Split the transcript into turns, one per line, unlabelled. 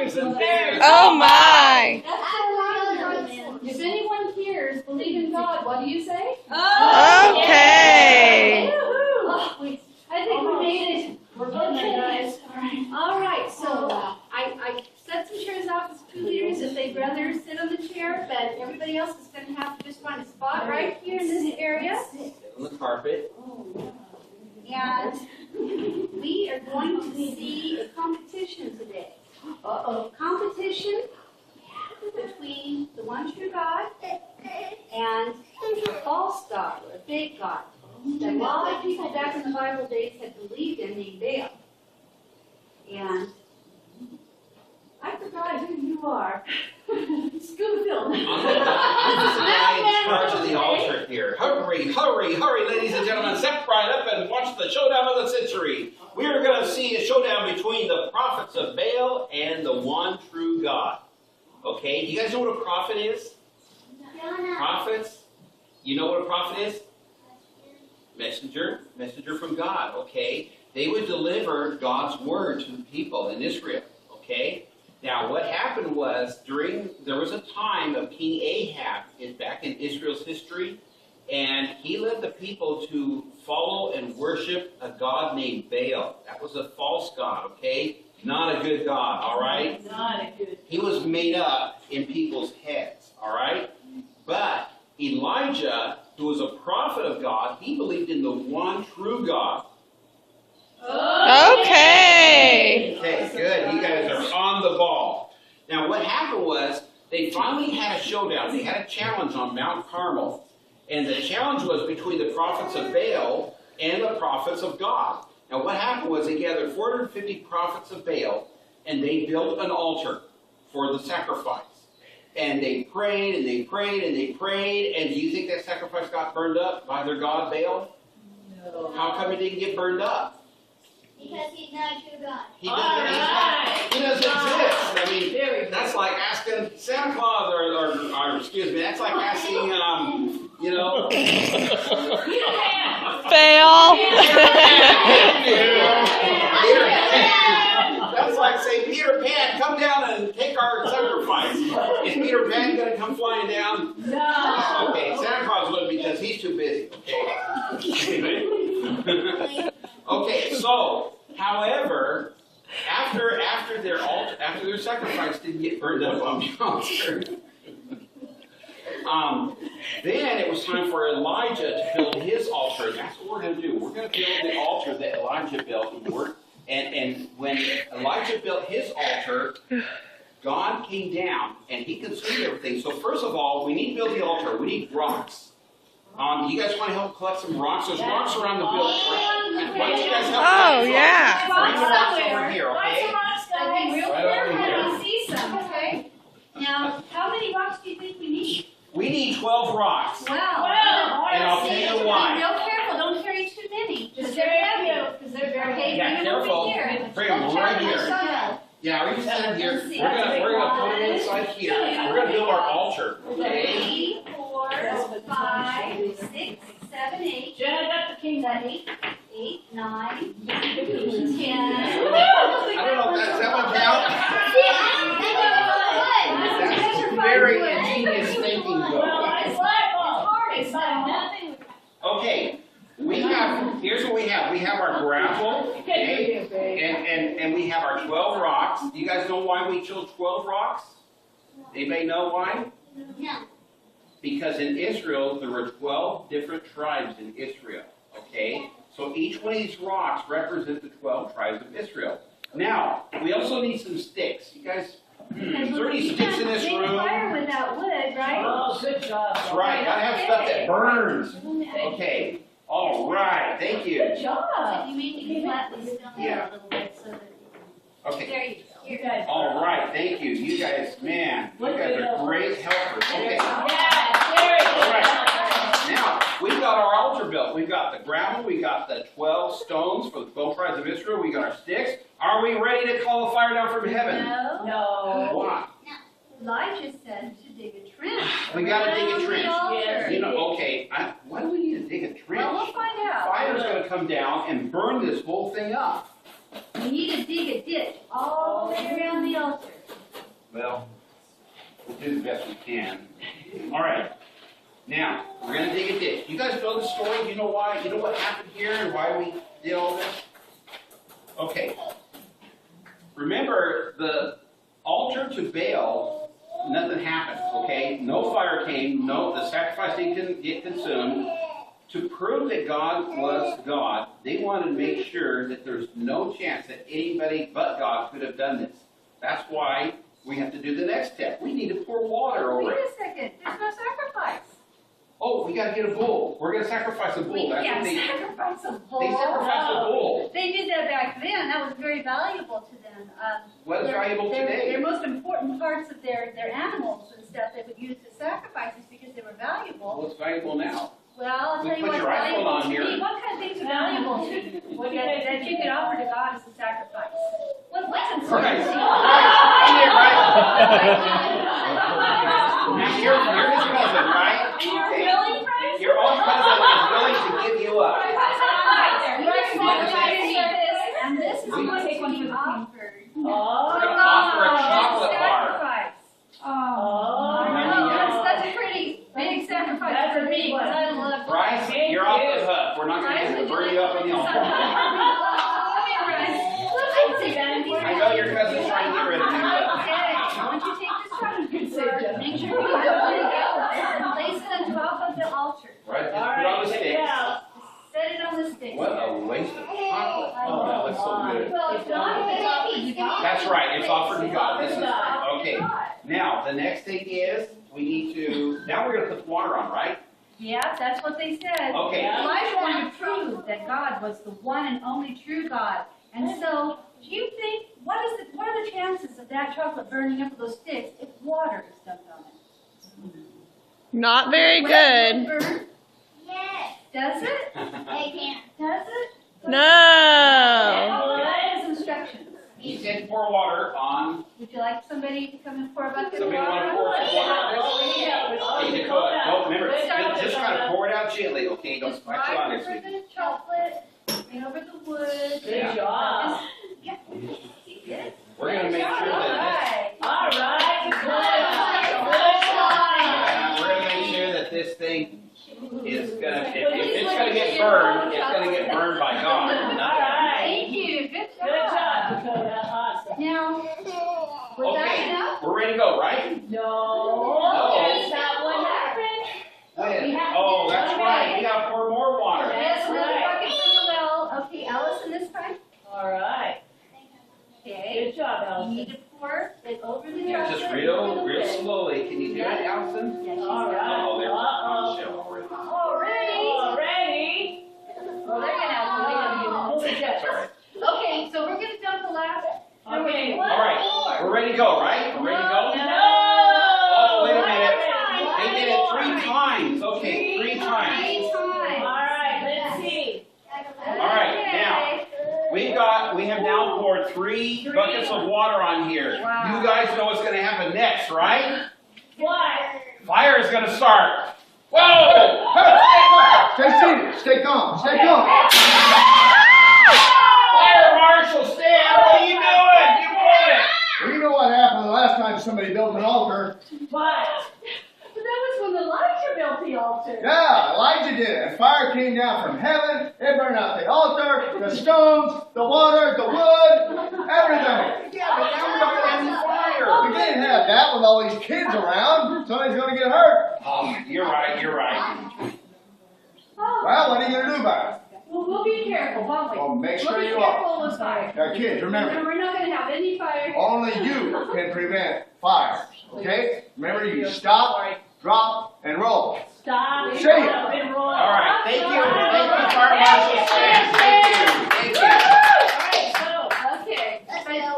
Oh my!
If anyone here believe in God, what do you say?
Okay.
I think we made it. We're getting there, guys. All right. So I set some chairs out for two leaders if they'd rather sit on the chair, but everybody else is going to have to just find a spot right here in this area.
On the carpet.
And we are going to see a competition today. Competition between the one true God and a false God, or a fake God, that a lot of people back in the Bible days had believed in, named Baal. And I forgot who you are. Scoot-a-bill.
This is the guy in charge of the altar here. Hurry, hurry, hurry, ladies and gentlemen. Step right up and watch the showdown of the century. We are going to see a showdown between the prophets of Baal and the one true God. Okay, you guys know what a prophet is? Prophets? You know what a prophet is? Messenger from God, okay? They would deliver God's word to the people in Israel, okay? Now, what happened was, there was a time of King Ahab back in Israel's history, and he led the people to follow and worship a god named Baal. That was a false god, okay? Not a good God, all right?
Not a good.
He was made up in people's heads, all right? But Elijah, who was a prophet of God, he believed in the one true God.
Okay.
Okay, good. You guys are on the ball. Now, what happened was, they finally had a showdown. They had a challenge on Mount Carmel. And the challenge was between the prophets of Baal and the prophets of God. Now, what happened was they gathered 450 prophets of Baal, and they built an altar for the sacrifice. And they prayed, and they prayed, and they prayed. And do you think that sacrifice got burned up by their god Baal?
No.
How come it didn't get burned up?
Because he's not a true God.
He doesn't exist. I mean, that's like asking Santa Claus, or excuse me, that's like asking, you know.
Fail.
That's like saying, Peter Pan, come down and take our sacrifice. Is Peter Pan going to come flying down?
No.
Okay, Santa Claus wouldn't because he's too busy. Okay. Okay, so, however, after their sacrifice didn't get burned up on the altar, then it was time for Elijah to build his altar. And that's what we're going to do. We're going to build the altar that Elijah built. And when Elijah built his altar, God came down and he consumed everything. So first of all, we need to build the altar. We need rocks. You guys want to help collect some rocks? There's rocks around the building. Why don't you guys help collect
yeah.
Bring the rocks over here, okay?
Real
Right over
careful
here.
when you see some, okay? Now, how many rocks do you think we need?
We need 12 rocks.
Wow.
And I'll tell you why.
Real careful, don't carry too many. Because they're heavy. Because they're very heavy.
Yeah,
Bring them over
careful.
here.
Bring them right here.
Careful.
Yeah, we're just stand here.
Let's see.
We're gonna put them inside here. We're gonna build our altar. Okay?
3, 4, 5, 6, 7, 8. Jenna got the king. 8, 9, 10.
I don't know if that's that one count. That's very ingenious thinking, though. Okay, here's what we have. We have our gravel, okay, and we have our 12 rocks. Do you guys know why we chose 12 rocks? Anybody know why?
No.
Because in Israel, there were 12 different tribes in Israel, okay? So each one of these rocks represents the 12 tribes of Israel. Now, we also need some sticks. You guys, is there any sticks in this room?
Fire without wood, right?
Oh, good job.
That's right. Gotta have stuff that burns. Okay. All right. Thank you.
Good job.
You made me flat these down
Yeah.
a little bit so that.
Okay.
There you go.
You guys.
All right. Thank you. You guys, man, you guys are great helpers. Okay.
Yeah, very
All
good.
right. Now, we've got our altar built. We've got the gravel. We got the 12 stones for the 12 tribes of Israel. We got our sticks. Are we ready to call the fire down from heaven?
No.
No.
Why?
Elijah said to dig a trench.
We gotta dig a
around the
trench.
altar.
You know, okay. Why do we need to dig a trench?
Well, we'll find out.
Fire's going to come down and burn this whole thing up.
We need to dig a ditch all the way around the altar.
do the best we can. All right. Now, we're going to dig a ditch. You guys know the story? You know why? You know what happened here and why we did all this? Okay. Remember, the altar to Baal, nothing happened, okay? No fire came, the sacrifice didn't get consumed. To prove that God was God, they wanted to make sure that there's no chance that anybody but God could have done this. That's why we have to do the next step. We need to pour water over
Wait
it.
a second, there's no sacrifice.
Oh, we got to get a bull. We're going to sacrifice a bull.
We
That's what
can't
they
sacrifice a bull.
They sacrificed a bull.
They did that back then. That was very valuable to them.
What is valuable today?
Their most important parts of their animals and stuff they would use as sacrifices because they were valuable.
What's valuable now?
Well, I'll
We
tell you
put
what's
your iPhone
valuable
on
to
here.
me. What kind of things are valuable to you that you could offer to God as a sacrifice? What's important?
Now, you're his cousin, right?
You're really Christ?
Your own cousin is willing to give you up.
And this is
We-
what take one for the king first.
We're going to offer a chocolate bar.
Sacrifice.
Oh.
That's a pretty big sacrifice
That's
for
a
me
big
because
one.
I love.
Bryce, you're off the hook. We're not going to burn you up on the altar. I know your cousin's trying to get rid of you.
Okay, I want you to take this chocolate
Good save, Jeff.
make sure you put it together and place it on top of the altar.
Right, just
All
put it on
right,
the
check
stick.
it out.
Set it on the stick.
What a waste of chocolate. Oh, that looks so good.
Well, it's not, it's offered to God.
That's right, it's offered to God. This is,
God.
okay. Now, the next thing is, we need to, now we're going to put the water on, right?
Yeah, that's what they said.
Okay.
Elijah wanted to prove that God was the one and only true God. And so, do you think, what are the chances of that chocolate burning up with those sticks if water is dumped on it?
Not very good.
Burn?
Yes,
Does it?
they can.
Does it?
No.
Follow his instructions.
He said pour water on,
Would you like somebody to come and pour a bucket of
somebody want to
water?
pour some water on this?
Oh,
Take
yeah.
the cook. No, remember,
Start
just kind of pour it out gently, okay? Don't
Just
splash it on
right
this
over
week.
the chocolate, right over the wood.
Good job.
Yeah. You did it.
We're going to make sure
All
that
right.
All right, good job.
we're going to make sure that this thing is going to, if it's going to get burned, it's going to get burned by God.
All
Not
right.
Thank you. Good job.
Good job, Dakota. Awesome.
Now, was that
Okay,
enough?
we're ready to go, right?
No, that's not what happened.
When? Oh, that's right, we got to pour more water.
Yes, another
right.
bucket from the well. Okay, Allison this time.
All right.
Okay.
Good job,
You
Allison.
need to pour it over the chocolate.
Yeah, just
over the
real
lid.
slowly. Can you do it, Allison?
Yes, she's
All
got it.
right.
Oh, they're on the shelf already.
Already.
Already.
Well, they're gonna have to wait a minute.
That's all right.
Okay, so we're gonna dump the last.
Okay.
All right, we're ready to go, right? We're ready to go?
No.
Oh, wait a
One
minute.
more time.
They did it 3 times. Okay, 3 times.
3 times.
All right, let's see.
All right, now, we have now poured 3 buckets of water on here.
Wow.
You guys know what's going to happen next, right?
What?
Fire is going to start. Whoa!
Stay seated. Stay calm. Stay calm.
Fire Marshal Stan, what are you doing? You blew it.
Well, you know what happened the last time somebody built an altar?
What?
But that was when Elijah built the altar.
Yeah, Elijah did it. And fire came down from heaven. It burned out the altar, the stones, the water, the wood, everything.
Yeah, but now we're not going to have any fire.
We can't have that with all these kids around. Somebody's going to get hurt.
Oh, you're right, you're right.
Well, what are you going to do about it?
Well, we'll be careful, won't we?
Well, make sure
We'll be
you are.
careful with fire.
Now, kids, remember,
And we're not gonna have any fire.
only you can prevent fire. Okay? Remember, you stop, drop, and roll.
Stop.
Say it.
Stop and roll.
All right, thank you, Fire Marshal Stan. Thank